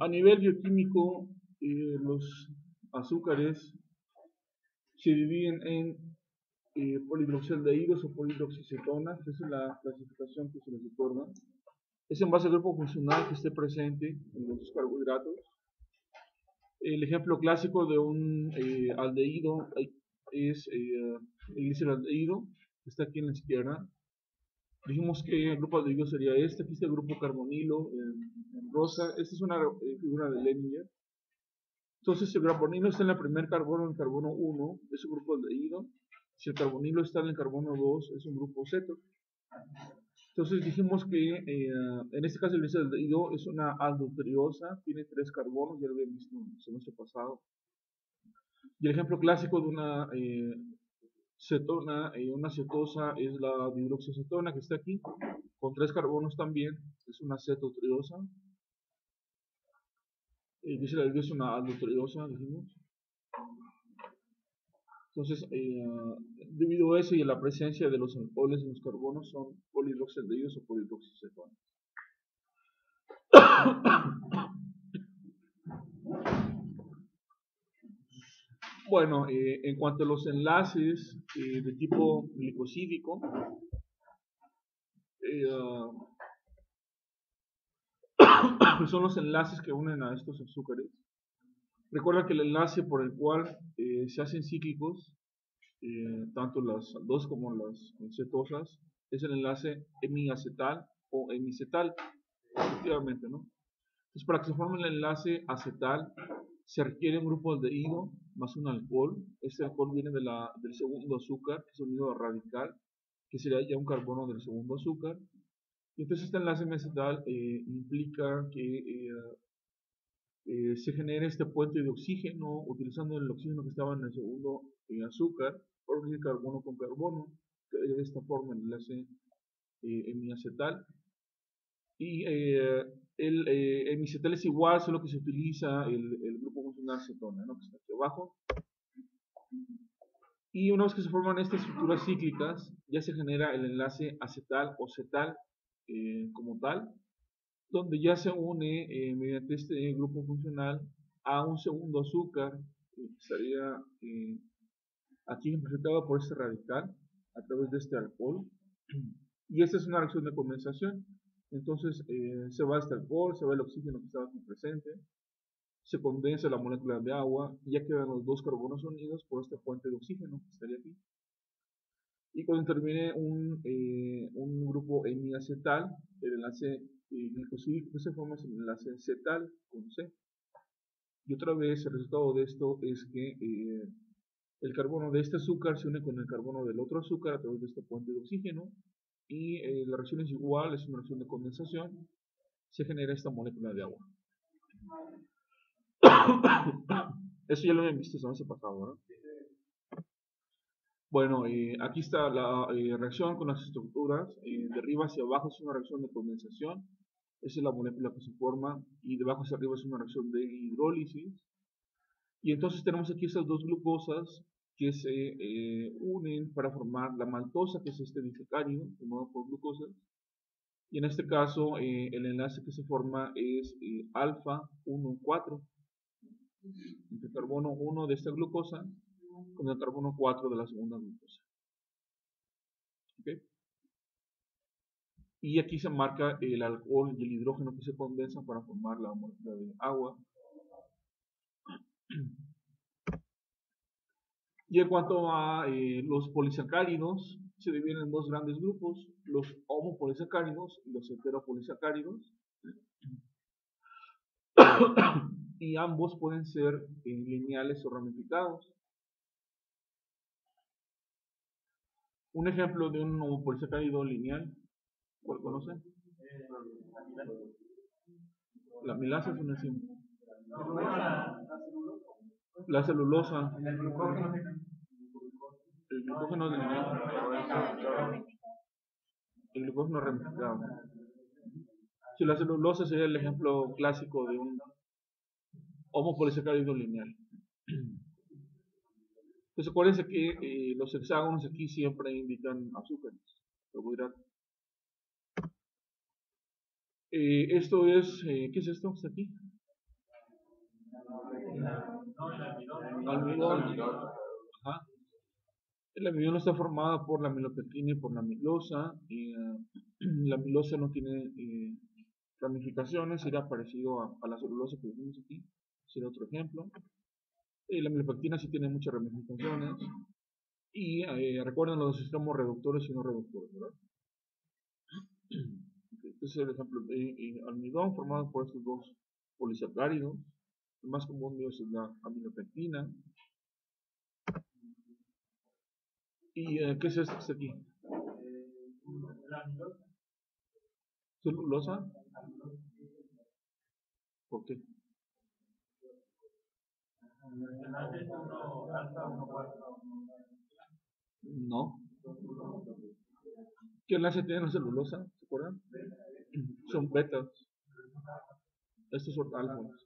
A nivel bioquímico, los azúcares se dividen en polihidroxialdehídos o polihidroxicetonas. Esa es la clasificación que se les otorga. Es en base al grupo funcional que esté presente en los carbohidratos. El ejemplo clásico de un aldehído es el gliceraldehído, que está aquí en la izquierda. Dijimos que el grupo aldehído sería este. Aquí está el grupo carbonilo en rosa. Esta es una figura de Leninger. Entonces, si el carbonilo está en el primer carbono, en el carbono 1, es un grupo aldehído. Si el carbonilo está en el carbono 2, es un grupo ceto. Entonces dijimos que en este caso el gliceraldehído es una aldotreosa, tiene 3 carbonos, ya lo habían visto en el semestre pasado. Y el ejemplo clásico de una cetona, una cetosa, es la dihidroxiacetona que está aquí, con 3 carbonos también, es una cetotriosa. Gliceraldehído es una aldotreosa, dijimos. Entonces, debido a eso y a la presencia de los alcoholes en los carbonos, son polihidroxialdehídos o polihidroxicetonas. Bueno, en cuanto a los enlaces de tipo glicosídico, son los enlaces que unen a estos azúcares. Recuerda que el enlace por el cual se hacen cíclicos, tanto las dos como las cetosas, es el enlace hemiacetal o hemicetal, efectivamente, ¿no? Entonces, para que se forme el enlace acetal, se requiere un grupo aldehído más un alcohol. Este alcohol viene del segundo azúcar, que es unido radical, que sería ya un carbono del segundo azúcar. Y entonces este enlace hemiacetal implica que se genere este puente de oxígeno, utilizando el oxígeno que estaba en el segundo azúcar, por unir carbono con carbono, que de esta forma el enlace hemiacetal. Y el hemiacetal es igual, solo que se utiliza el grupo funcional cetona, ¿no?, que está aquí abajo. Y una vez que se forman estas estructuras cíclicas, ya se genera el enlace acetal o cetal como tal, donde ya se une mediante este grupo funcional a un segundo azúcar, que estaría aquí representado por este radical, a través de este alcohol. Y esta es una reacción de condensación. Entonces se va este alcohol, se va el oxígeno que estaba aquí presente, se condensa la molécula de agua y ya quedan los dos carbonos unidos por este puente de oxígeno que estaría aquí. Y cuando termine un grupo hemiacetal, el enlace glicosídico que se forma es el enlace cetal con C. Y otra vez el resultado de esto es que el carbono de este azúcar se une con el carbono del otro azúcar a través de este puente de oxígeno. Y la reacción es igual, es una reacción de condensación. Se genera esta molécula de agua. Eso ya lo habían visto el semestre pasado, ¿no? Bueno, aquí está la reacción con las estructuras. De arriba hacia abajo es una reacción de condensación. Esa es la molécula que se forma. Y de abajo hacia arriba es una reacción de hidrólisis. Y entonces tenemos aquí estas dos glucosas que se unen para formar la maltosa, que es este disacárido formado por glucosas. Y en este caso el enlace que se forma es alfa 1,4, entre carbono 1 de esta glucosa con el carbono 4 de la segunda glucosa. ¿Okay? Y aquí se marca el alcohol y el hidrógeno que se condensan para formar la molécula de agua. Y en cuanto a los polisacáridos, se dividen en dos grandes grupos, los homopolisacáridos y los heteropolisacáridos. Y ambos pueden ser lineales o ramificados. Un ejemplo de un homopolisacárido lineal, ¿cuál conocen? La milasa es una enzima. La celulosa. El glucógeno es lineal. El glucógeno ramificado. Si la celulosa sería el ejemplo clásico de un homopolisacárido lineal. Entonces acuérdense que los hexágonos aquí siempre indican azúcares, carbohidratos. Esto es, ¿qué es esto? ¿Está aquí? Almidón. Ajá. El almidón está formada por la milopectina y por la amilosa. La amilosa no tiene ramificaciones, sería parecido a la celulosa que vimos aquí. Sería otro ejemplo. La milopectina sí tiene muchas ramificaciones. Y recuerden los extremos reductores y no reductores, ¿verdad? Okay, este es el ejemplo de almidón formado por estos dos polisacáridos. El más común de ellos es la aminopectina. ¿Y qué es esto que está aquí? ¿Celulosa? ¿Por qué? No. ¿Qué enlace tiene la celulosa? ¿Se acuerdan? Son betas. Estos son alfas.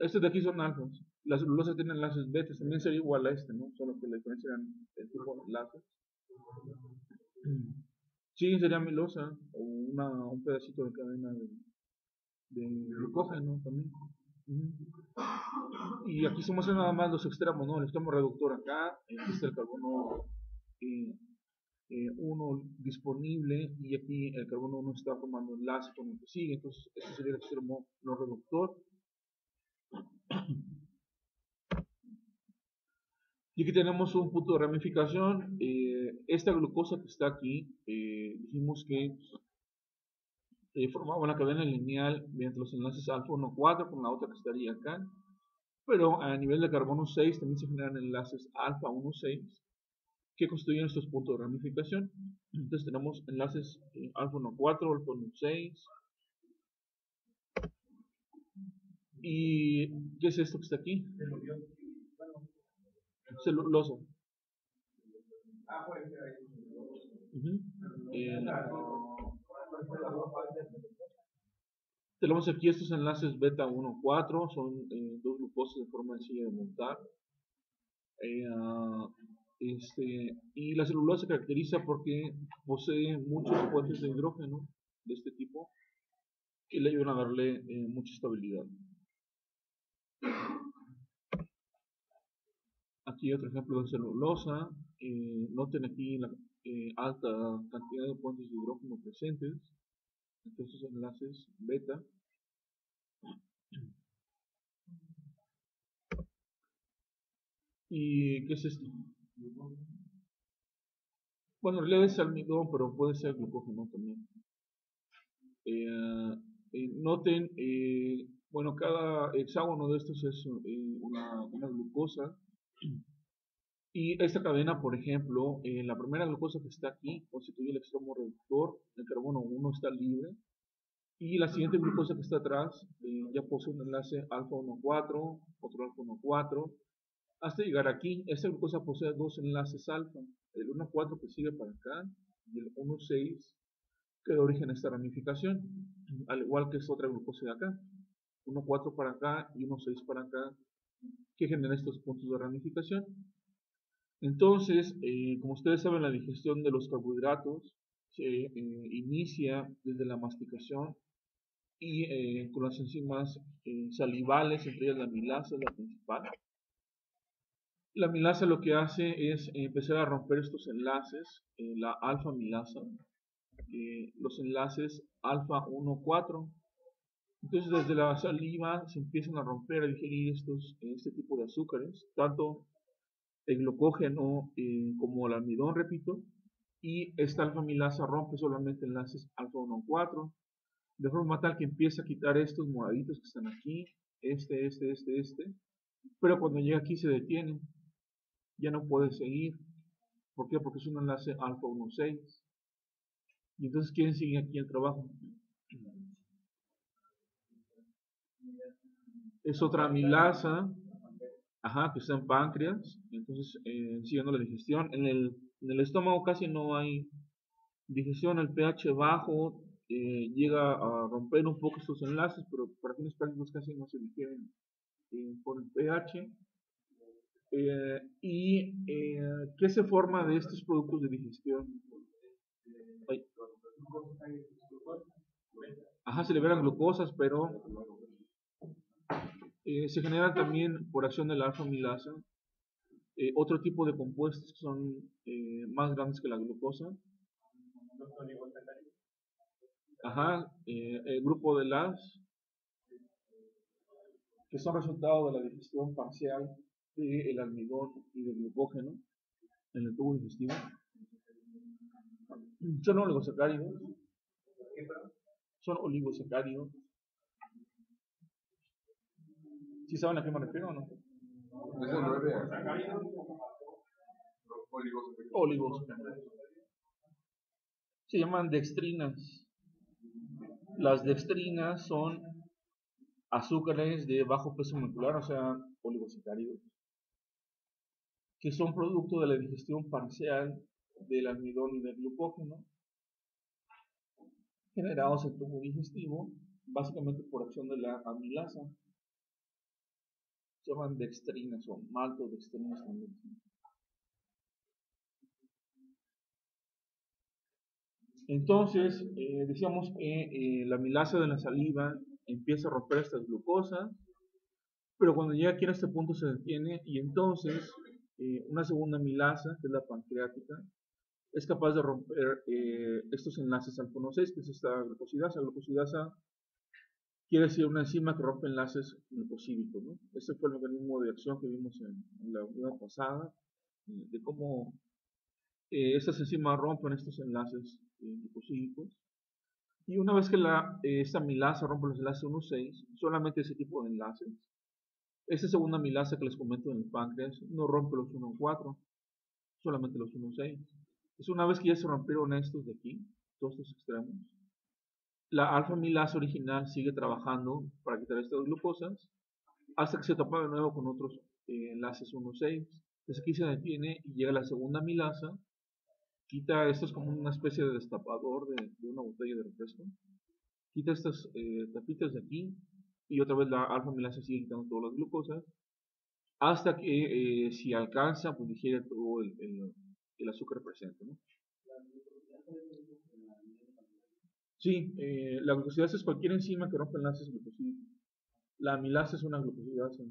Estos de aquí son alfas. La celulosa tiene enlaces betas. También sería igual a este, ¿no? Solo que la diferencia eran el tipo de enlaces. Sí, sería amilosa o un pedacito de cadena de glucógeno también. Y aquí se muestran nada más los extremos, ¿no? El extremo reductor acá, aquí está el carbono 1 disponible y aquí el carbono 1 está formando enlace con el que sigue, entonces este sería el extremo no reductor. Y aquí tenemos un punto de ramificación. Esta glucosa que está aquí, dijimos que formaba una cadena lineal mediante los enlaces alfa 1,4 con la otra que estaría acá. Pero a nivel de carbono 6 también se generan enlaces alfa 1,6 que constituyen estos puntos de ramificación. Entonces tenemos enlaces alfa 1,4, alfa 1,6. ¿Y qué es esto que está aquí? Celulosa. Eh, tenemos aquí estos enlaces beta 1,4, son dos glucosas de forma sencilla de montar. Y la celulosa se caracteriza porque posee muchos puentes de hidrógeno de este tipo que le ayudan a darle mucha estabilidad. Aquí otro ejemplo de celulosa. Noten aquí la alta cantidad de puentes de hidrógeno presentes. Estos enlaces beta. ¿Y qué es esto? Bueno, en realidad es almidón, pero puede ser glucógeno también. Noten, bueno, cada hexágono de estos es una glucosa. Y esta cadena, por ejemplo, la primera glucosa que está aquí constituye el extremo reductor, el carbono 1 está libre. Y la siguiente glucosa que está atrás ya posee un enlace alfa 1,4, otro alfa 1,4. Hasta llegar aquí, esta glucosa posee dos enlaces alfa, el 1,4 que sigue para acá y el 1,6 que da origen a esta ramificación, al igual que esta otra glucosa de acá, 1,4 para acá y 1,6 para acá, que generan estos puntos de ramificación. Entonces, como ustedes saben, la digestión de los carbohidratos se inicia desde la masticación y con las enzimas salivales, entre ellas la amilasa es la principal. La amilasa lo que hace es empezar a romper estos enlaces, la alfa amilasa, los enlaces alfa 1,4. Entonces desde la saliva se empiezan a romper, a digerir este tipo de azúcares, tanto el glucógeno como el almidón, repito, y esta alfa amilasa rompe solamente enlaces alfa 1,4, de forma tal que empieza a quitar estos moraditos que están aquí, este, pero cuando llega aquí se detiene, ya no puede seguir. ¿Por qué? Porque es un enlace alfa 1,6. Y entonces, ¿quién sigue aquí el trabajo? Es otra amilasa, ajá, que está en páncreas, entonces siguiendo la digestión. En el estómago casi no hay digestión, el pH bajo llega a romper un poco estos enlaces, pero para fines prácticos casi no se digieren por el pH. ¿Qué se forma de estos productos de digestión? Ay, Ajá, se liberan glucosas, pero se generan también por acción de la alfa-amilasa otro tipo de compuestos que son más grandes que la glucosa. Ajá, el grupo de las que son resultado de la digestión parcial del almidón y del glucógeno en el tubo digestivo. Son oligosacáridos. Son oligosacáridos. ¿Sí saben a qué me refiero o no? Es el 9. Oligosacáridos. Se llaman dextrinas. Las dextrinas son azúcares de bajo peso molecular, o sea, oligosacáridos, que son producto de la digestión parcial del almidón y del glucógeno, generados en el tubo digestivo, básicamente por acción de la amilasa. Se llaman dextrinas o maltodextrinas también. Entonces, decíamos que la amilasa de la saliva empieza a romper estas glucosas, pero cuando llega aquí a este punto se detiene y entonces una segunda amilasa, que es la pancreática, es capaz de romper estos enlaces alfa-1,6, que es esta glucosidasa. La glucosidasa quiere decir una enzima que rompe enlaces glucosídicos, ¿no? Ese fue el mecanismo de acción que vimos en la unidad pasada, de cómo estas enzimas rompen estos enlaces glucosídicos. Y una vez que esta amilasa rompe los enlaces 1,6, solamente ese tipo de enlaces, esta segunda amilasa que les comento en el páncreas no rompe los 1,4, solamente los 1,6. Es una vez que ya se rompieron estos de aquí, todos estos extremos, la alfa-amilasa original sigue trabajando para quitar estas glucosas hasta que se topa de nuevo con otros enlaces 1,6. Entonces aquí se detiene y llega la segunda amilasa, quita, esto es como una especie de destapador de una botella de refresco, quita estas tapitas de aquí y otra vez la alfa-amilasa sigue quitando todas las glucosas hasta que si alcanza, pues digiere todo el azúcar presente, ¿no? Sí, la glucosidasa es cualquier enzima que rompe enlaces glucosídicos. La amilasa es una glucosidasa.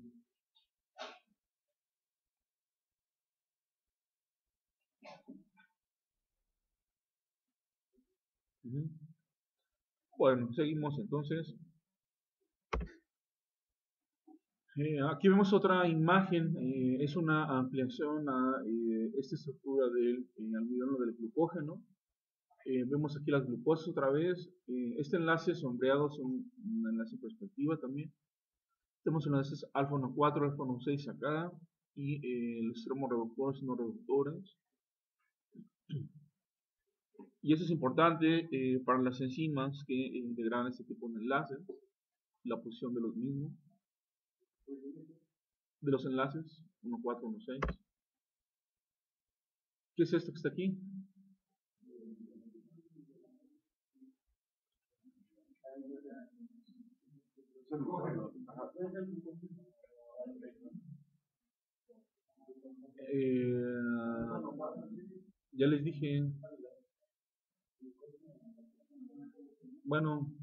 Bueno, seguimos entonces. Aquí vemos otra imagen, es una ampliación a esta estructura del almidón del glucógeno. Vemos aquí las glucosas otra vez. Este enlace sombreado es un enlace en perspectiva también. Tenemos enlaces alfa-1,4, alfa-1,6 acá y los extremos reductores y no reductores. Y eso es importante para las enzimas que integran este tipo de enlaces, la posición de los mismos, de los enlaces 1,4, 1,6. ¿Qué es esto que está aquí? Ya les dije, bueno,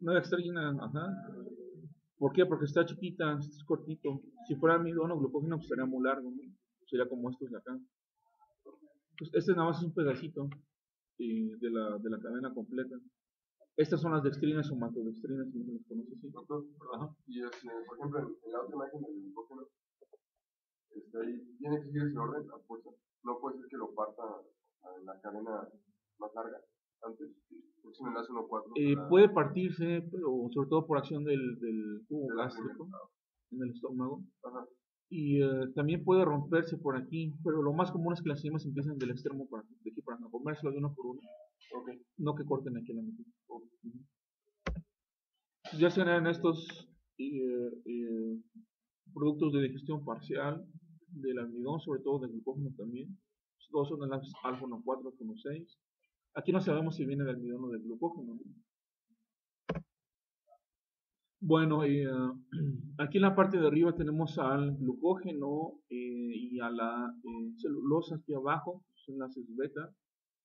una dextrina, ajá. ¿Por qué? Porque está chiquita, es cortito. Si fuera almidón o glucógeno, pues sería muy largo, ¿no? Sería como estos de acá. Pues este nada más es un pedacito de la cadena completa. Estas son las dextrinas o maltodextrinas, si no se las conoce así. Ajá. Y por ejemplo, en la otra imagen del glucógeno, ahí tiene que seguir ese orden a fuerza. No puede ser que lo parta en la cadena más larga antes, porque es un enlace 1,4. Puede partirse, pero sobre todo por acción del tubo gástrico en el estómago. Ajá. Y también puede romperse por aquí, pero lo más común es que las enzimas empiecen del extremo de aquí para acá, comérselo de uno por uno. Okay. No que corten aquí la mitad. Ya se generan estos productos de digestión parcial del almidón, sobre todo del glucógeno también. Todos son enlaces alfa-1,4, alfa-1,6. Aquí no sabemos si viene del almidón o del glucógeno. Bueno, aquí en la parte de arriba tenemos al glucógeno y a la celulosa aquí abajo, son enlaces beta.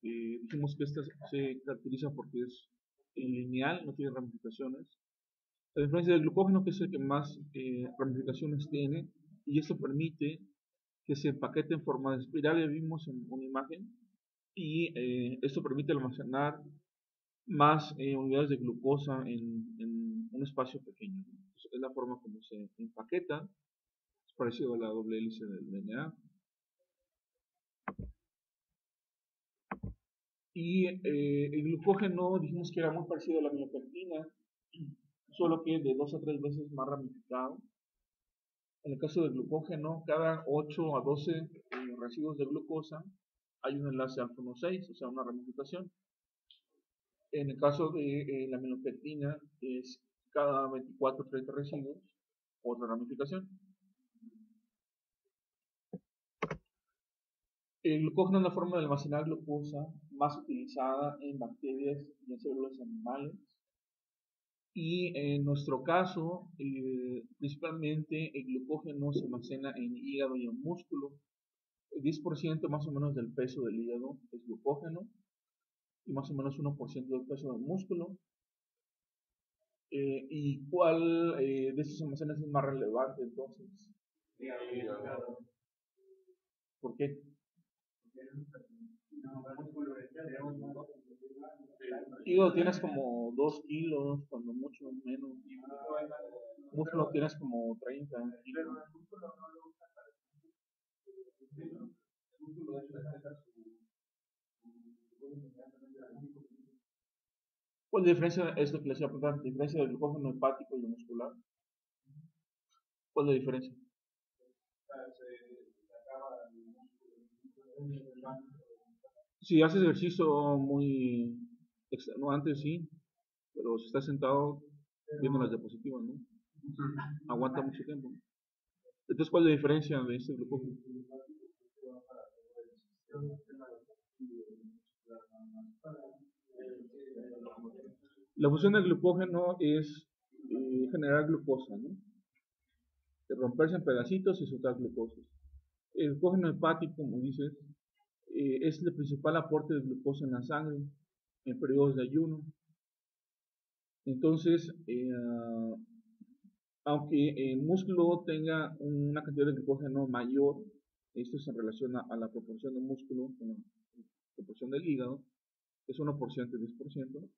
Dijimos que esta se caracteriza porque es lineal, no tiene ramificaciones. A diferencia del glucógeno, que es el que más ramificaciones tiene, y esto permite que se empaquete en forma de espiral, ya vimos en una imagen, y esto permite almacenar más unidades de glucosa en un espacio pequeño. Entonces, es la forma como se empaqueta, es parecido a la doble hélice del DNA. Y el glucógeno dijimos que era muy parecido a la aminopectina, solo que de 2 a 3 veces más ramificado. En el caso del glucógeno, cada 8 a 12 residuos de glucosa hay un enlace alfa 6, o sea, una ramificación. En el caso de la aminopectina es cada 24 o 30 residuos, otra ramificación. El glucógeno es la forma de almacenar glucosa más utilizada en bacterias y en células animales. Y en nuestro caso, principalmente el glucógeno se almacena en hígado y en músculo. El 10% más o menos del peso del hígado es glucógeno y más o menos 1% del peso del músculo. ¿Y cuál de estos almacenes es más relevante entonces? ¿Por qué? Hígado tienes como 2 kilos, cuando mucho menos. Músculo tienes como 30 kilos. ¿Cuál es la diferencia? Es lo que les iba a preguntar. ¿La diferencia del glucógeno hepático y el muscular? ¿Cuál es la diferencia? Si haces ejercicio muy extenuante, sí, pero si estás sentado viendo las diapositivas, ¿no? Aguanta mucho tiempo. Entonces, ¿cuál es la diferencia de este glucógeno? La función del glucógeno es generar glucosa, ¿no? De romperse en pedacitos y soltar glucosa. El glucógeno hepático, como dices, es el principal aporte de glucosa en la sangre en periodos de ayuno. Entonces, aunque el músculo tenga una cantidad de glucógeno mayor, esto se relaciona a la proporción del músculo con la proporción del hígado, es 1% y 10%.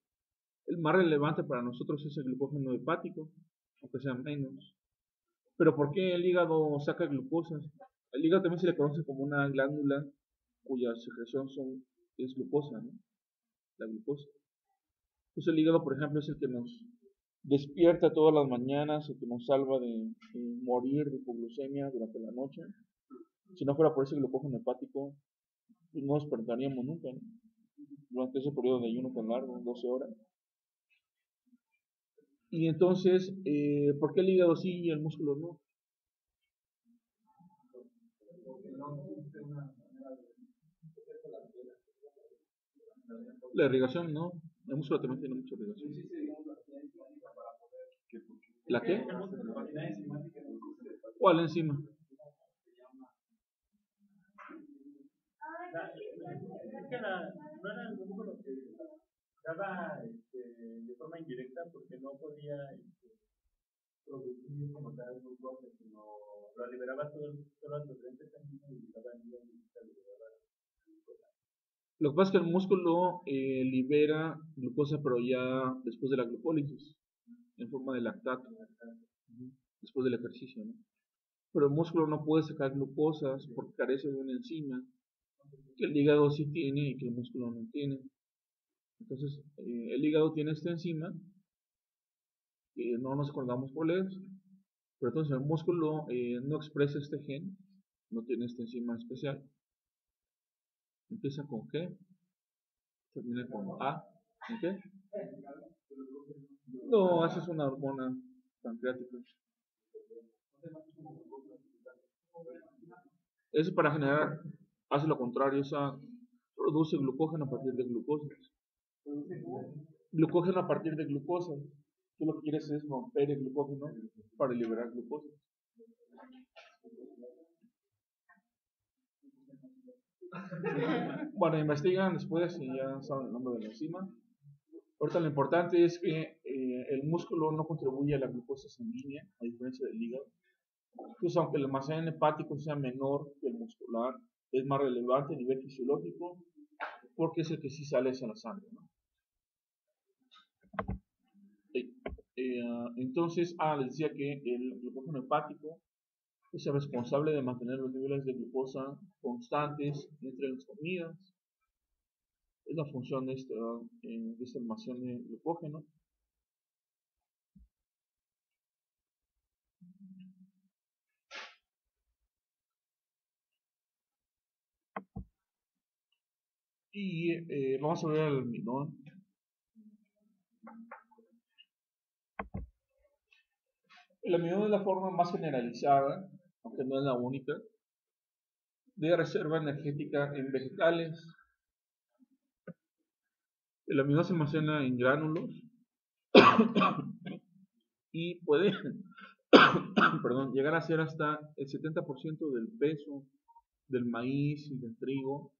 El más relevante para nosotros es el glucógeno hepático, aunque sea menos. Pero ¿por qué el hígado saca glucosa? El hígado también se le conoce como una glándula cuya secreción es glucosa, ¿no? La glucosa. Entonces el hígado, por ejemplo, es el que nos despierta todas las mañanas, el que nos salva de morir de hipoglucemia durante la noche. Si no fuera por ese glucógeno hepático, pues no despertaríamos nunca, ¿no? Durante ese periodo de ayuno tan largo, 12 horas. Y entonces, ¿por qué el hígado sí y el músculo no? La irrigación, ¿no? El músculo también tiene mucha irrigación. ¿La qué? ¿Cuál enzima? Es que no era el músculo que daba de forma indirecta porque no podía producir como tal glucosa, sino lo liberaba todos los nutrientes sanguíneos y liberaba glucosa. Lo que pasa es que el músculo libera glucosa, pero ya después de la glucólisis, en forma de lactato, después del ejercicio, ¿no? Pero el músculo no puede sacar glucosas porque carece de una enzima que el hígado sí tiene y que el músculo no tiene. Entonces, el hígado tiene esta enzima, que no nos acordamos cuál es, pero entonces el músculo no expresa este gen, no tiene esta enzima especial. Empieza con G, termina con A. ¿Ok? No, esa es una hormona pancreática. Eso para generar, hace lo contrario, esa produce glucógeno a partir de glucosa. Glucógeno a partir de glucosa. Tú lo que quieres es romper el glucógeno para liberar glucosa. Bueno, investigan después y ya saben el nombre de la enzima. Ahorita lo importante es que el músculo no contribuye a la glucosa sanguínea, a diferencia del hígado. Entonces, aunque el almacén hepático sea menor que el muscular, es más relevante a nivel fisiológico porque es el que sí sale hacia la sangre, ¿no? Entonces, les decía que el glucógeno hepático es el responsable de mantener los niveles de glucosa constantes entre las comidas. Es la función de este almacén de glucógeno. Y vamos a ver el almidón. El almidón es la forma más generalizada, aunque no es la única, de reserva energética en vegetales. El almidón se almacena en gránulos y puede llegar a ser hasta el 70% del peso del maíz y del trigo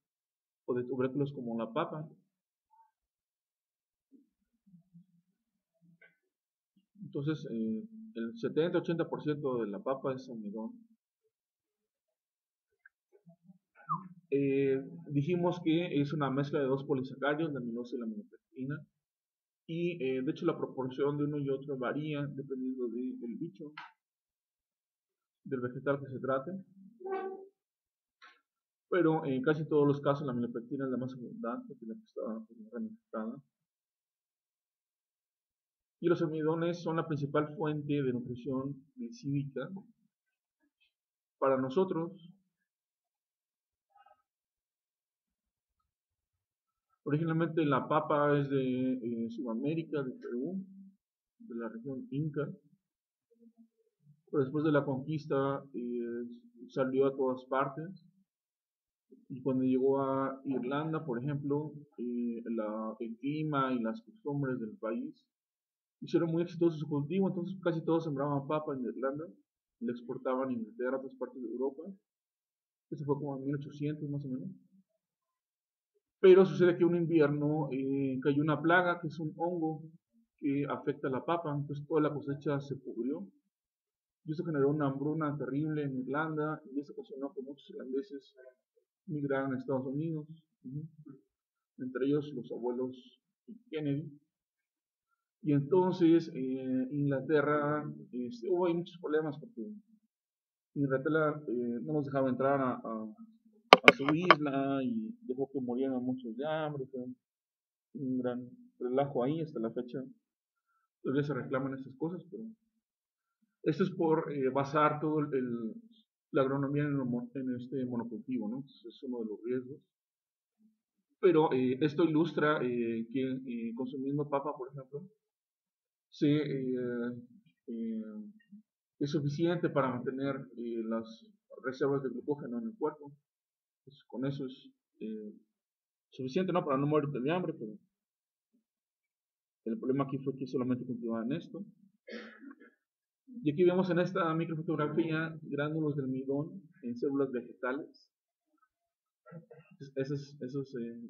o de tubérculos como la papa. Entonces, el 70-80% de la papa es almidón. Dijimos que es una mezcla de dos polisacáridos, la amilosa y la aminopectina. Y de hecho la proporción de uno y otro varía dependiendo del bicho, del vegetal que se trate. Pero en casi todos los casos la aminopectina es la más abundante, que es la que está ramificada. Y los almidones son la principal fuente de nutrición glicídica para nosotros. Originalmente la papa es de Sudamérica, de Perú, de la región Inca. Pero después de la conquista salió a todas partes. Y cuando llegó a Irlanda, por ejemplo, el clima y las costumbres del país hicieron muy exitoso su cultivo, entonces casi todos sembraban papa en Irlanda y la exportaban a Inglaterra, a otras partes de Europa. Eso fue como en 1800 más o menos. Pero sucede que un invierno cayó una plaga, que es un hongo que afecta a la papa, entonces toda la cosecha se pudrió. Y eso generó una hambruna terrible en Irlanda y eso ocasionó que muchos irlandeses migraran a Estados Unidos, entre ellos los abuelos Kennedy. Y entonces Inglaterra, hubo ahí muchos problemas porque Inglaterra no los dejaba entrar a su isla y dejó que murieran muchos de hambre. Fue un gran relajo ahí hasta la fecha. Todavía se reclaman estas cosas, pero esto es por basar todo la agronomía en este monocultivo, ¿no? Entonces, es uno de los riesgos. Pero esto ilustra que consumiendo papa, por ejemplo, es suficiente para mantener las reservas de glucógeno en el cuerpo. Pues con eso es suficiente, ¿no? Para no morir de hambre, pero el problema aquí fue que solamente cultivaban esto. Y aquí vemos en esta microfotografía gránulos de almidón en células vegetales. Esas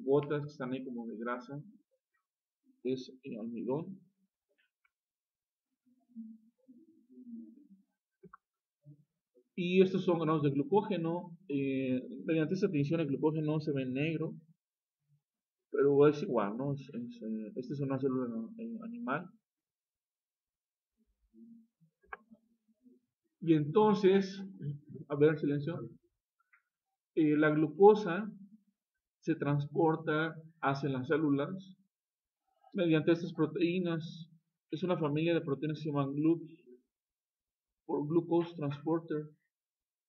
gotas que están ahí como de grasa es almidón. Y estos son granos de glucógeno. Mediante esta tinción el glucógeno se ve negro, pero es igual, ¿no? Esta es una célula animal. Y entonces, a ver, silencio. La glucosa se transporta hacia las células mediante estas proteínas. Es una familia de proteínas que se llaman GLUT, por Glucose Transporter.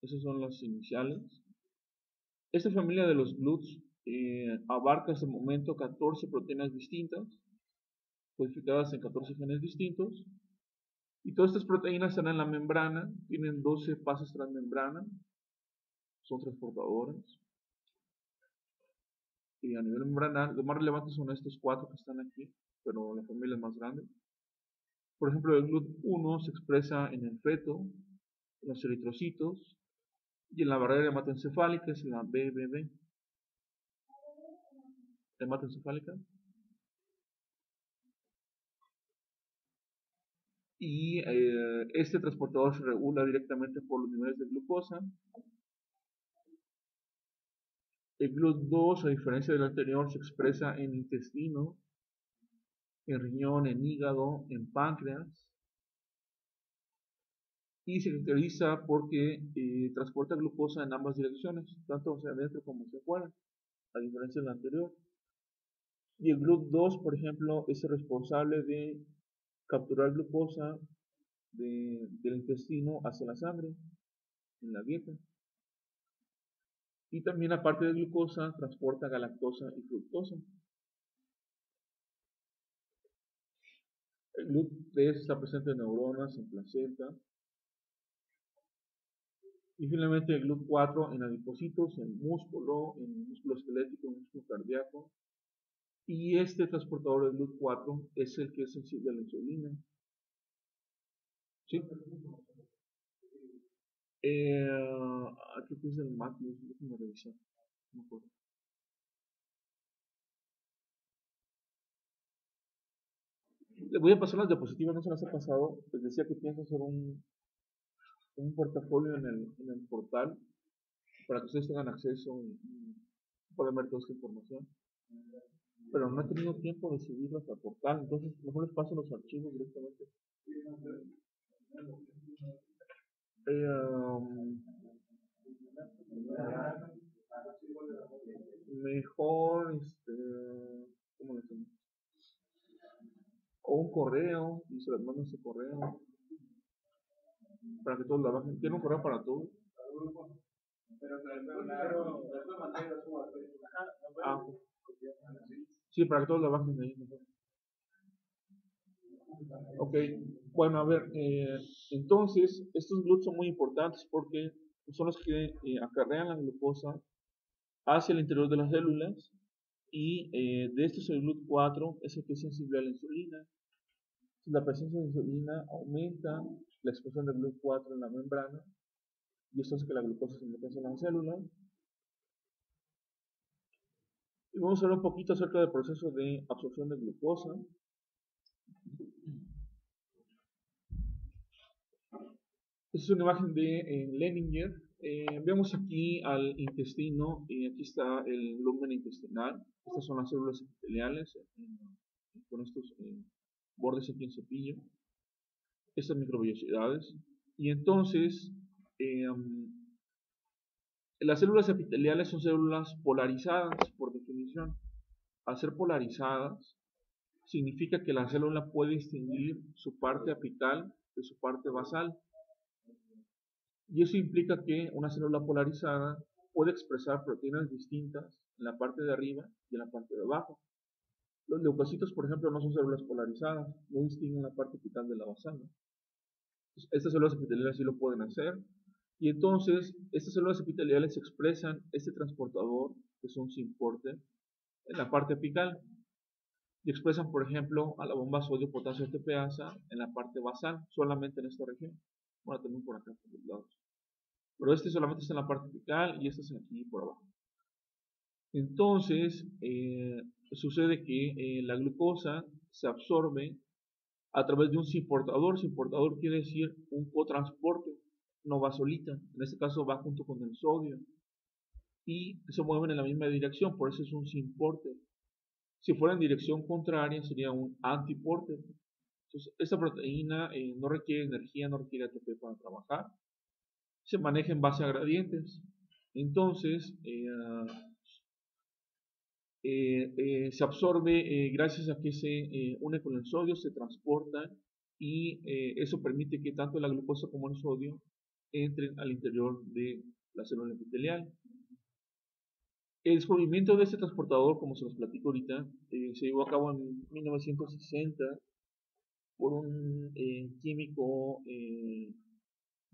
Esas son las iniciales. Esta familia de los GLUTs abarca hasta el momento 14 proteínas distintas, codificadas en 14 genes distintos. Y todas estas proteínas están en la membrana, tienen 12 pases transmembrana, son transportadoras. Y a nivel membranal, lo más relevante son estos 4 que están aquí, pero la familia es más grande. Por ejemplo, el GLUT1 se expresa en el feto, en los eritrocitos, Y en la barrera hematoencefálica es la BBB, hematoencefálica. Y este transportador se regula directamente por los niveles de glucosa. El GLUT2, a diferencia del anterior, se expresa en intestino, en riñón, en hígado, en páncreas. Y se caracteriza porque transporta glucosa en ambas direcciones, tanto hacia adentro como hacia afuera, a diferencia del anterior. Y el GLUT2, por ejemplo, es el responsable de capturar glucosa del intestino hacia la sangre, en la dieta. Y también, aparte de glucosa, transporta galactosa y fructosa. El GLUT3 está presente en neuronas, en placenta. Y finalmente el GLUT4 en adipocitos, en músculo esquelético, en músculo cardíaco. Y este transportador de GLUT4 es el que es sensible a la insulina. ¿Sí? Aquí puse el Matthews, déjenme revisar. No me acuerdo. Le voy a pasar las diapositivas, no se las he pasado. Les decía que pienso hacer un portafolio en el portal para que ustedes tengan acceso y puedan ver toda esta información. Pero no he tenido tiempo de subirlas al portal, entonces mejor les paso los archivos directamente. Mejor, ¿cómo le hacemos? O un correo, y se les manda ese correo para que todos la bajen. ¿Tiene un correo para todos? Ah, sí, para que todos la bajen de ahí mejor. Ok, bueno, a ver, entonces estos GLUTs son muy importantes porque son los que acarrean la glucosa hacia el interior de las células y de estos el GLUT4 es el que es sensible a la insulina. Si la presencia de insulina aumenta la expresión de GLUT4 en la membrana y esto hace que la glucosa se meta en las células. Y vamos a hablar un poquito acerca del proceso de absorción de glucosa. Esta es una imagen de Leninger. Vemos aquí al intestino y aquí está el lumen intestinal. Estas son las células epiteliales con estos bordes aquí en cepillo. Estas microvellosidades. Y entonces, las células epiteliales son células polarizadas por definición. Al ser polarizadas, significa que la célula puede distinguir su parte apical de su parte basal. Y eso implica que una célula polarizada puede expresar proteínas distintas en la parte de arriba y en la parte de abajo. Los leucocitos, por ejemplo, no son células polarizadas, no distinguen la parte apical de la basal. Estas células epiteliales sí lo pueden hacer. Y entonces, estas células epiteliales expresan este transportador, que es un SYNPORTER, en la parte apical. Y expresan, por ejemplo, a la bomba sodio-potasio ATPasa en la parte basal, solamente en esta región. Bueno, también por acá, por los lados. Pero este solamente está en la parte apical y este es aquí por abajo. Entonces, sucede que la glucosa se absorbe a través de un SYNPORTADOR. SYNPORTADOR quiere decir un cotransporte, no va solita. En este caso va junto con el sodio. Y se mueven en la misma dirección, por eso es un SYNPORTER. Si fuera en dirección contraria, sería un ANTIPORTER. Entonces, esta proteína no requiere energía, no requiere ATP para trabajar. Se maneja en base a gradientes. Entonces, se absorbe gracias a que se une con el sodio, se transporta y eso permite que tanto la glucosa como el sodio entren al interior de la célula epitelial. El descubrimiento de este transportador, como se los platico ahorita, se llevó a cabo en 1960 por un químico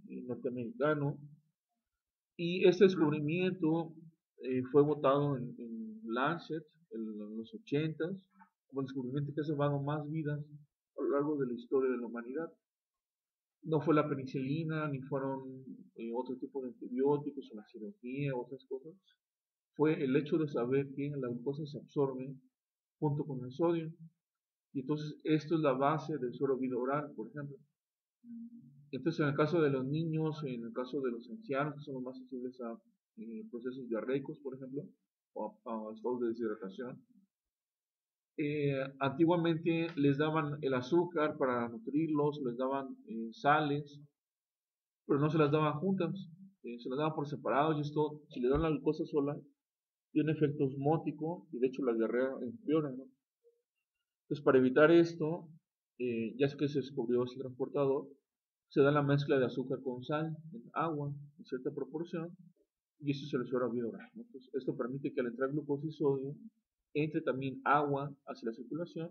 norteamericano, y este descubrimiento fue votado en Lancet en los 80s como el descubrimiento que ha salvado más vidas a lo largo de la historia de la humanidad. No fue la penicilina, ni fueron otro tipo de antibióticos o la cirugía o otras cosas. Fue el hecho de saber que la glucosa se absorbe junto con el sodio. Y entonces esto es la base del suero vida oral, por ejemplo. Entonces en el caso de los niños, en el caso de los ancianos, que son los más sensibles a procesos diarreicos, por ejemplo, o a estados de deshidratación, antiguamente les daban el azúcar para nutrirlos, les daban sales, pero no se las daban juntas, se las daban por separado y esto, si le dan la glucosa sola, tiene efecto osmótico y de hecho la diarrea empeora, ¿no? Entonces para evitar esto, ya es que se descubrió ese transportador, se da la mezcla de azúcar con sal en agua en cierta proporción y eso se le suele oral, ¿no? Entonces, esto permite que al entrar glucosa y sodio entre también agua hacia la circulación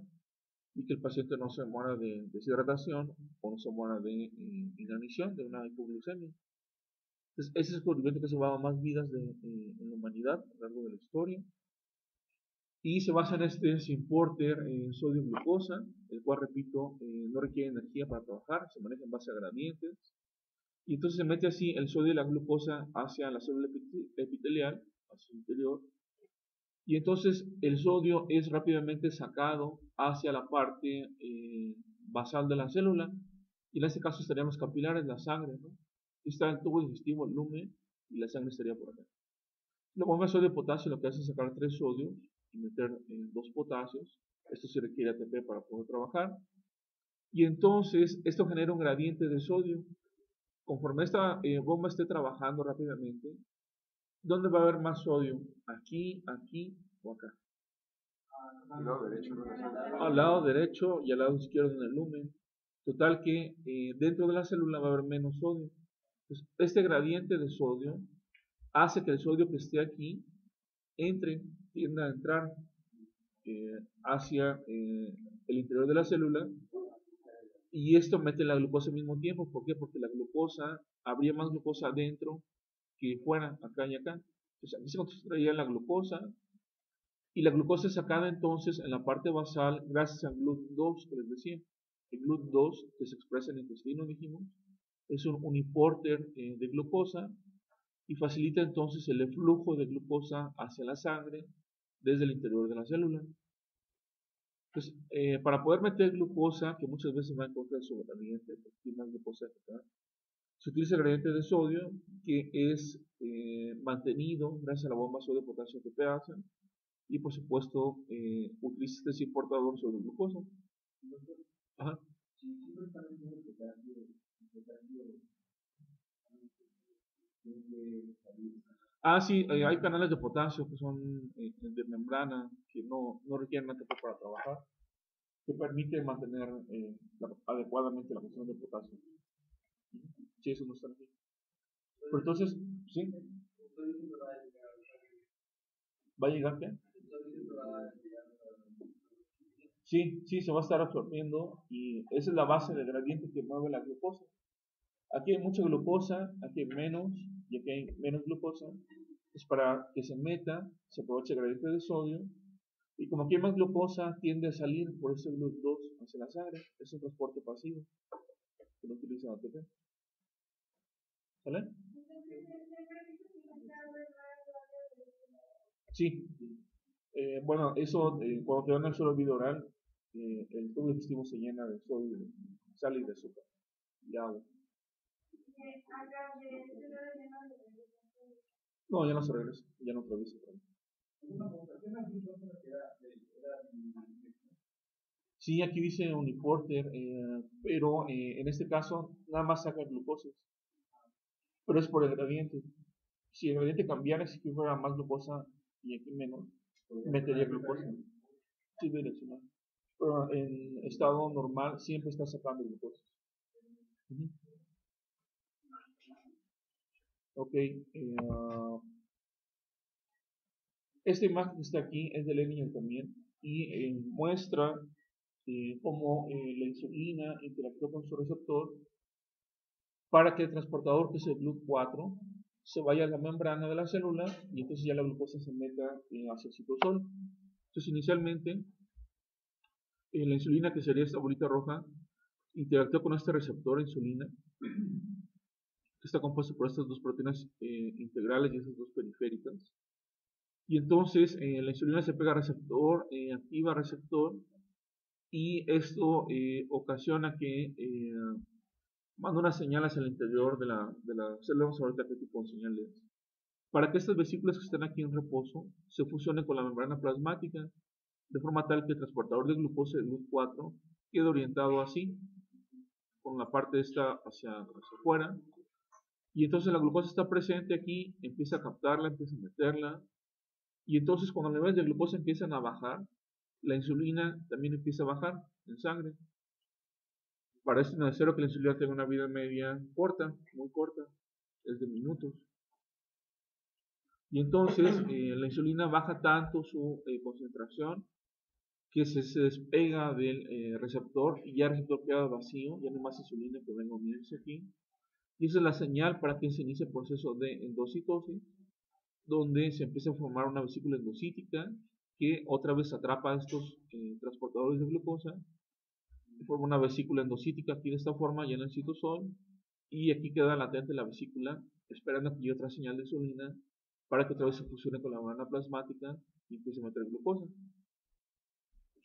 y que el paciente no se muera de deshidratación o no se muera de inanición, de una hipoglucemia. Entonces, ese descubrimiento que se va a más vidas en la humanidad a lo largo de la historia y se basa en este Symporter sodio-glucosa, el cual, repito, no requiere energía para trabajar, se maneja en base a gradientes y entonces se mete así el sodio y la glucosa hacia la célula epitelial, hacia su interior, y entonces el sodio es rápidamente sacado hacia la parte basal de la célula, y en este caso estarían los capilares, la sangre, ¿no? Está el tubo digestivo, el lumen, y la sangre estaría por acá. La bomba de sodio y potasio lo que hace es sacar 3 sodios y meter 2 potasios. Esto se requiere ATP para poder trabajar. Y entonces esto genera un gradiente de sodio. Conforme esta bomba esté trabajando rápidamente, ¿dónde va a haber más sodio? ¿Aquí, aquí o acá? Al lado derecho, Al lado derecho y al lado izquierdo en el lumen. Total que dentro de la célula va a haber menos sodio. Entonces, este gradiente de sodio hace que el sodio que esté aquí tienda a entrar hacia el interior de la célula y esto mete la glucosa al mismo tiempo. ¿Por qué? Porque la glucosa, habría más glucosa adentro que fuera, acá y acá. Entonces aquí se concentraría la glucosa y la glucosa es sacada entonces en la parte basal gracias al GLUT2 que les decía. El GLUT2 que se expresa en el intestino, dijimos, es un uniporter de glucosa y facilita entonces el flujo de glucosa hacia la sangre desde el interior de la célula. Entonces, para poder meter glucosa, que muchas veces va en contra de su gradiente, porque tiene más glucosa acá, se utiliza el gradiente de sodio que es mantenido gracias a la bomba sodio-potasio que hacen y por supuesto utiliza este importador sodio-glucosa. Ajá. Ah, sí, hay canales de potasio que son de membrana que no requieren ATP para trabajar, que permite mantener adecuadamente la función de potasio. Sí, eso no está aquí. Pero entonces, sí, ¿va a llegar qué? Sí, sí, se va a estar absorbiendo y esa es la base del gradiente que mueve la glucosa. Aquí hay mucha glucosa, aquí hay menos y aquí hay menos glucosa. Es para que se meta, se aproveche el gradiente de sodio y como aquí hay más glucosa tiende a salir por ese GLUT2 hacia la sangre. Es un transporte pasivo que no utiliza ATP. ¿Sale? Sí. Bueno, eso cuando te dan el suero vida oral, el tubo digestivo se llena de sodio, de sal y de azúcar y agua. No, ya no se regresa, ya no atraviesa. Sí, aquí dice Uniporter, pero en este caso nada más saca glucosa, pero es por el gradiente. Si el gradiente cambiara, si aquí fuera más glucosa y aquí menos, metería glucosa. Sí, direccional. Pero en estado normal siempre está sacando glucosa. Ok, esta imagen que está aquí es de Lenin también y muestra cómo la insulina interactúa con su receptor para que el transportador, que es el GLUT4, se vaya a la membrana de la célula y entonces ya la glucosa se meta hacia el citosol. Entonces inicialmente la insulina, que sería esta bolita roja, interactúa con este receptor de insulina, que está compuesto por estas dos proteínas integrales y estas dos periféricas. Y entonces la insulina se pega al receptor, activa receptor, y esto ocasiona que manda unas señales al interior de la célula. Vamos a ver qué tipo de señales. Para que estas vesículas que están aquí en reposo se fusionen con la membrana plasmática, de forma tal que el transportador de glucosa, el GLUT4, quede orientado así, con la parte esta hacia afuera, y entonces la glucosa está presente aquí, empieza a captarla, empieza a meterla, y entonces cuando los niveles de glucosa empiezan a bajar, la insulina también empieza a bajar en sangre. Para esto es necesario que la insulina tenga una vida media corta, muy corta, es de minutos. Y entonces la insulina baja tanto su concentración que se despega del receptor y ya el receptor queda vacío, ya no hay más insulina que venga a unirse aquí. Y esa es la señal para que se inicie el proceso de endocitosis, donde se empieza a formar una vesícula endocítica que otra vez atrapa a estos transportadores de glucosa y forma una vesícula endocítica aquí de esta forma, ya en el citosol, y aquí queda latente la vesícula esperando a que llegue otra señal de insulina para que otra vez se fusione con la membrana plasmática y empiece a meter glucosa.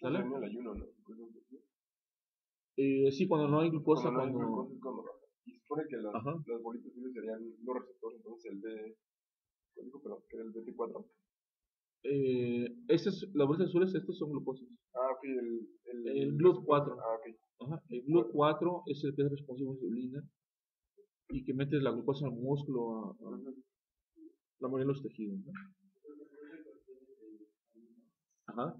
¿Sale? En el ayuno, ¿no? Sí, cuando no hay glucosa, cuando no hay glucosa es cuando baja. Y se supone que las bolitas azules serían los receptores, entonces el B, ¿cuál dijo? Pero que era el BT4. Las bolsas azules, estas son glucosas. Ah, ok, el GLUT4. Ah, ok. Ajá, el GLUT4 es el que es responsable de insulina y que mete la glucosa al músculo, a la mayoría de los tejidos, ¿no? Ajá.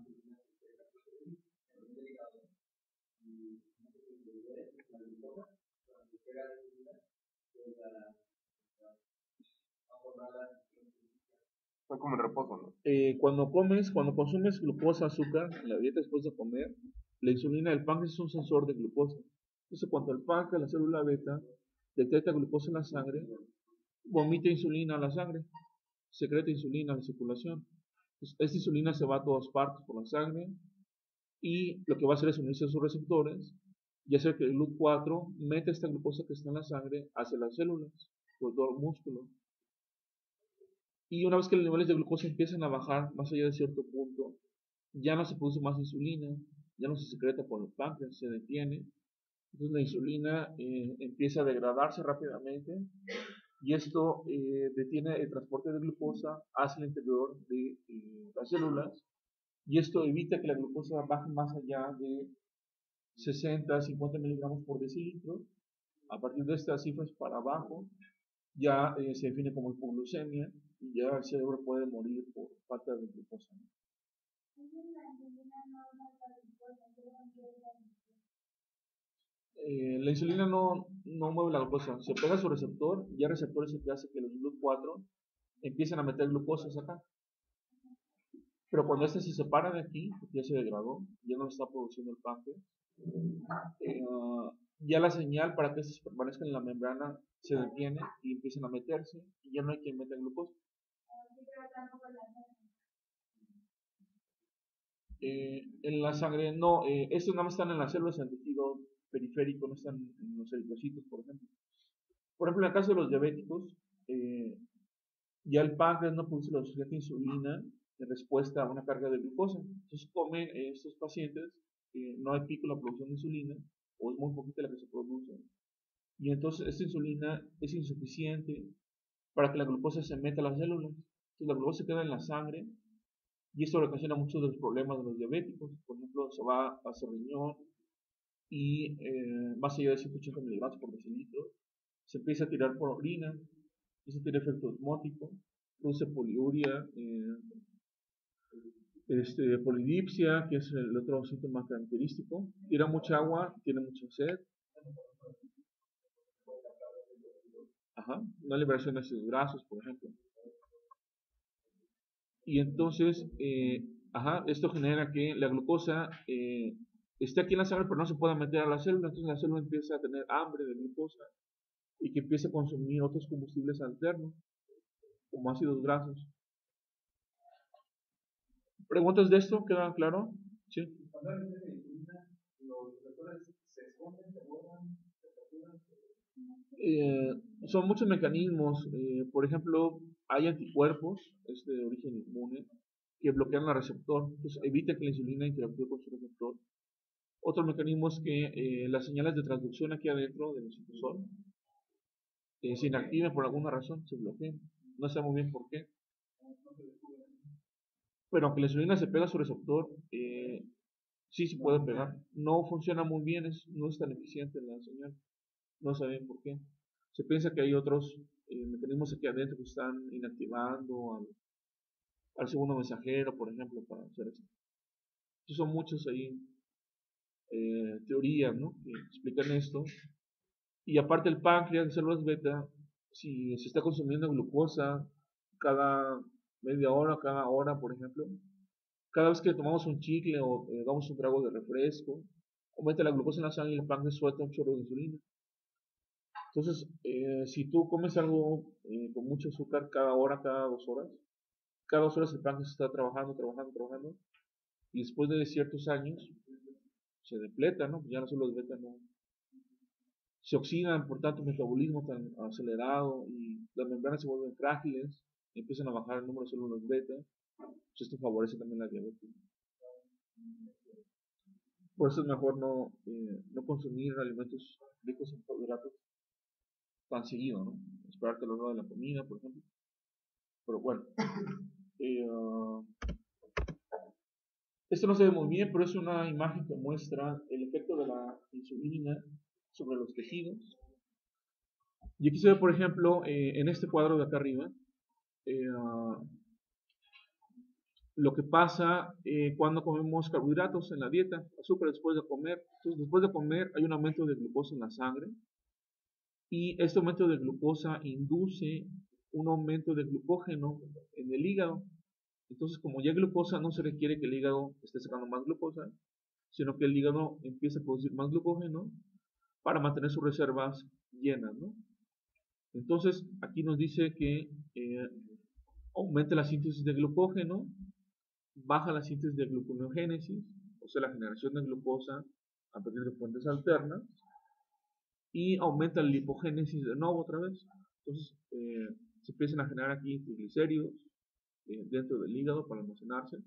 Está como en reposo, ¿no? Cuando consumes glucosa, azúcar en la dieta después de comer, la insulina del páncreas es un sensor de glucosa. Entonces, cuando el páncreas, la célula beta, detecta glucosa en la sangre, vomita insulina a la sangre, secreta insulina a la circulación. Entonces, esta insulina se va a todas partes por la sangre y lo que va a hacer es unirse a sus receptores y hacer que el GLUT4 meta esta glucosa que está en la sangre hacia las células, por todo el músculo. Y una vez que los niveles de glucosa empiezan a bajar más allá de cierto punto, ya no se produce más insulina, ya no se secreta por el páncreas, se detiene. Entonces la insulina empieza a degradarse rápidamente y esto detiene el transporte de glucosa hacia el interior de las células y esto evita que la glucosa baje más allá de 60, 50 miligramos por decilitro. A partir de estas cifras para abajo ya se define como hipoglucemia y ya el cerebro puede morir por falta de glucosa. La insulina no mueve la glucosa, se pega a su receptor y el receptor es el que hace que los GLUT4 empiecen a meter glucosas acá. Pero cuando este se separa de aquí, porque ya se degradó, ya no lo está produciendo el páncreas, ya la señal para que estos permanezcan en la membrana se detiene y empiezan a meterse y ya no hay quien meta glucosa. En la sangre no, estos nada más están en las células, en el tejido periférico, no están en los eritrocitos, por ejemplo. Por ejemplo, en el caso de los diabéticos, ya el páncreas no produce la suficiente insulina en respuesta a una carga de glucosa. Entonces comen estos pacientes, no hay pico en la producción de insulina, o es muy poquita la que se produce. Y entonces esta insulina es insuficiente para que la glucosa se meta a las células. Entonces la glucosa se queda en la sangre y esto ocasiona muchos de los problemas de los diabéticos. Por ejemplo, se va hacia el riñón y más allá de 180 miligramos por decilitro, se empieza a tirar por orina. Eso tiene efecto osmótico, produce poliuria, polidipsia, que es el otro síntoma característico. Tira mucha agua, tiene mucha sed. Ajá, una liberación de ácidos grasos, por ejemplo. Y entonces, esto genera que la glucosa esté aquí en la sangre, pero no se pueda meter a la célula. Entonces la célula empieza a tener hambre de glucosa y que empiece a consumir otros combustibles alternos, como ácidos grasos. ¿Preguntas de esto? ¿Queda claro? Sí. Cuando hay de insulina, los receptores se Son muchos mecanismos. Por ejemplo, hay anticuerpos de origen inmune que bloquean el receptor, entonces evita que la insulina interactúe con su receptor. Otro mecanismo es que las señales de transducción aquí adentro del citosol se inactiven por alguna razón, se bloqueen. No sabemos bien por qué. Pero aunque la insulina se pega a su receptor, sí se puede pegar. No funciona muy bien, no es tan eficiente la señal. No saben por qué. Se piensa que hay otros mecanismos aquí adentro que están inactivando al segundo mensajero, por ejemplo, para hacer esto. Entonces son muchas ahí teorías, ¿no?, que explican esto. Y aparte el páncreas de células beta, si se está consumiendo glucosa cada media hora, cada hora, por ejemplo, cada vez que tomamos un chicle o damos un trago de refresco, aumenta la glucosa en la sangre y el páncreas suelta un chorro de insulina. Entonces, si tú comes algo con mucho azúcar cada hora, cada 2 horas el páncreas está trabajando, y después de ciertos años se depleta, ¿no? Ya las células beta no se oxidan por tanto metabolismo tan acelerado y las membranas se vuelven frágiles, y empiezan a bajar el número de células beta. Pues esto favorece también la diabetes. Por eso es mejor no consumir alimentos ricos en carbohidratos tan seguido, ¿no? Esperarte a la hora de la comida, por ejemplo. Pero bueno, esto no se ve muy bien, pero es una imagen que muestra el efecto de la insulina sobre los tejidos. Y aquí se ve, por ejemplo, en este cuadro de acá arriba, lo que pasa cuando comemos carbohidratos en la dieta, azúcar después de comer. Entonces, después de comer hay un aumento de glucosa en la sangre, y este aumento de glucosa induce un aumento de glucógeno en el hígado. Entonces, como ya hay glucosa, no se requiere que el hígado esté sacando más glucosa, sino que el hígado empieza a producir más glucógeno para mantener sus reservas llenas, ¿no? Entonces, aquí nos dice que aumenta la síntesis de glucógeno, baja la síntesis de gluconeogénesis, o sea, la generación de glucosa a partir de fuentes alternas, y aumenta la lipogénesis de nuevo otra vez. Entonces, se empiezan a generar aquí triglicéridos dentro del hígado para almacenarse.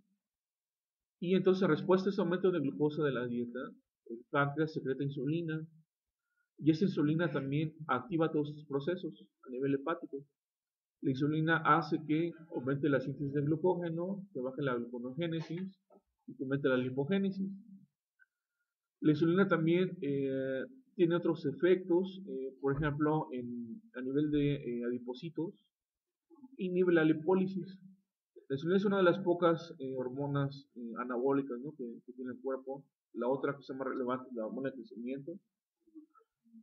Y entonces, en respuesta a ese aumento de glucosa de la dieta, el páncreas secreta insulina, y esa insulina también activa todos estos procesos a nivel hepático. La insulina hace que aumente la síntesis de glucógeno, que baje la gluconeogénesis y que aumente la lipogénesis. La insulina también tiene otros efectos, por ejemplo, a nivel de adipocitos, inhibe la lipólisis. La insulina es una de las pocas hormonas anabólicas, ¿no?, que tiene el cuerpo. La otra que es más relevante es la hormona de crecimiento.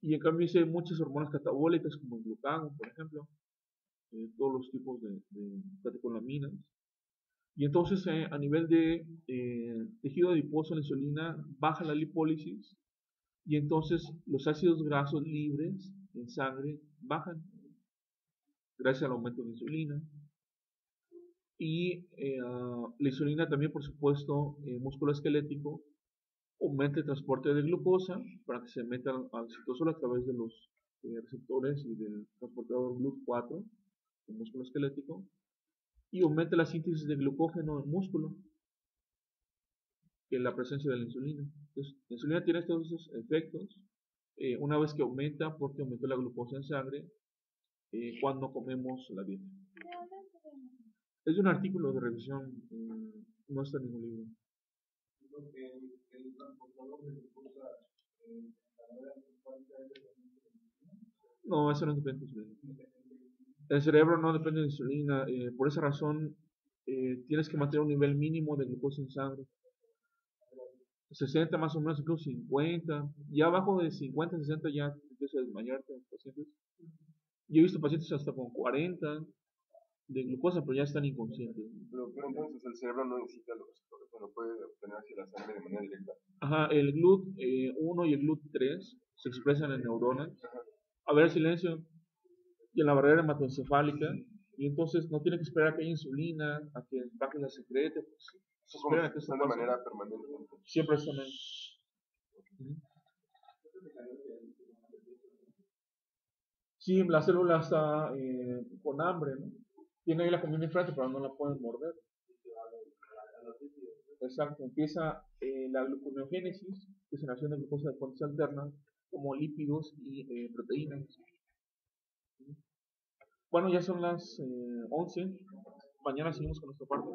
Y en cambio hay muchas hormonas catabólicas como el glucagón, por ejemplo, todos los tipos de catecolaminas. Y entonces a nivel de tejido adiposo, la insulina baja la lipólisis, y entonces los ácidos grasos libres en sangre bajan gracias al aumento de insulina. Y la insulina también, por supuesto, músculo esquelético, aumenta el transporte de glucosa para que se meta al citosol a través de los receptores y del transportador GLUT4, el músculo esquelético, y aumenta la síntesis de glucógeno en músculo, que es la presencia de la insulina. Entonces, la insulina tiene todos esos efectos una vez que aumenta, porque aumentó la glucosa en sangre cuando comemos la dieta. Es un artículo de revisión, no está en ningún libro. No, eso no depende de insulina. El cerebro no depende de insulina, por esa razón tienes que mantener un nivel mínimo de glucosa en sangre. 60 más o menos, incluso 50. Ya abajo de 50, 60 ya empieza a desmayarte los pacientes. Yo he visto pacientes hasta con 40 de glucosa, pero ya están inconscientes. Pero entonces el cerebro no necesita los receptores, lo puede obtener hacia la sangre de manera directa. Ajá, el GLUT1 y el GLUT3 se expresan en neuronas. A ver, silencio. Y en la barrera hematoencefálica. Y entonces no tiene que esperar a que haya insulina, a que el páncreas la secrete. Pues, se espera que están de manera permanente. Siempre están ahí. Sí, la célula está con hambre, ¿no? Tiene ahí la comida enfrente, pero no la pueden morder. Exacto, empieza la gluconeogénesis, que es la acción de glucosa de fuentes alternas, como lípidos y proteínas. Bueno, ya son las 11. Mañana seguimos con nuestra parte.